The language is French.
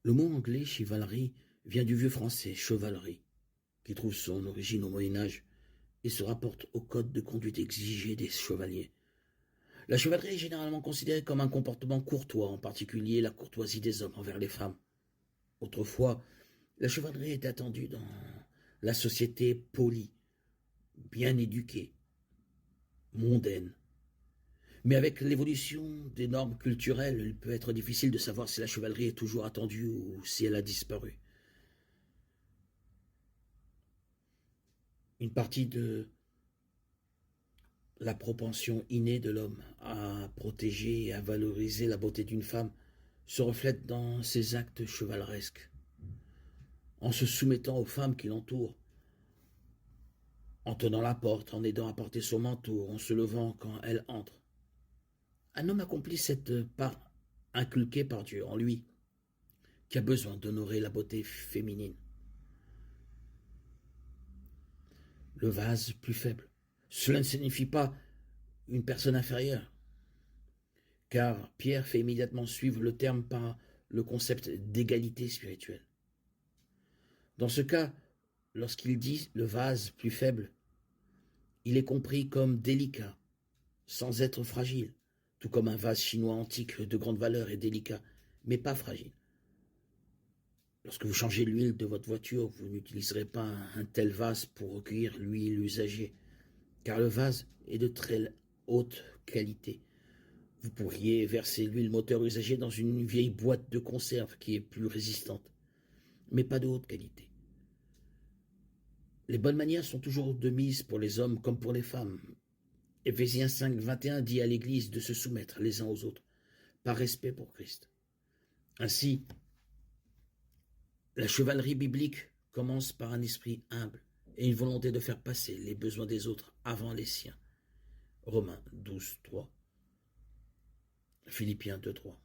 Le mot anglais chevalerie vient du vieux français chevalerie, qui trouve son origine au Moyen Âge et se rapporte au code de conduite exigé des chevaliers. La chevalerie est généralement considérée comme un comportement courtois, en particulier la courtoisie des hommes envers les femmes. Autrefois, la chevalerie était attendue dans la société polie, bien éduquée, mondaine. Mais avec l'évolution des normes culturelles, il peut être difficile de savoir si la chevalerie est toujours attendue ou si elle a disparu. Une partie de la propension innée de l'homme à protéger et à valoriser la beauté d'une femme se reflète dans ses actes chevaleresques. En se soumettant aux femmes qui l'entourent, en tenant la porte, en aidant à porter son manteau, en se levant quand elle entre. Un homme accomplit cette part inculquée par Dieu en lui, qui a besoin d'honorer la beauté féminine. Le vase plus faible. Cela ne signifie pas une personne inférieure, car Pierre fait immédiatement suivre le terme par le concept d'égalité spirituelle. Dans ce cas, lorsqu'il dit le vase plus faible, il est compris comme délicat, sans être fragile, tout comme un vase chinois antique de grande valeur est délicat, mais pas fragile. Lorsque vous changez l'huile de votre voiture, vous n'utiliserez pas un tel vase pour recueillir l'huile usagée, car le vase est de très haute qualité. Vous pourriez verser l'huile moteur usagée dans une vieille boîte de conserve qui est plus résistante, mais pas de haute qualité. Les bonnes manières sont toujours de mise pour les hommes comme pour les femmes. Éphésiens 5, 21 dit à l'Église de se soumettre les uns aux autres, par respect pour Christ. Ainsi, la chevalerie biblique commence par un esprit humble et une volonté de faire passer les besoins des autres avant les siens. Romains 12, 3. Philippiens 2, 3.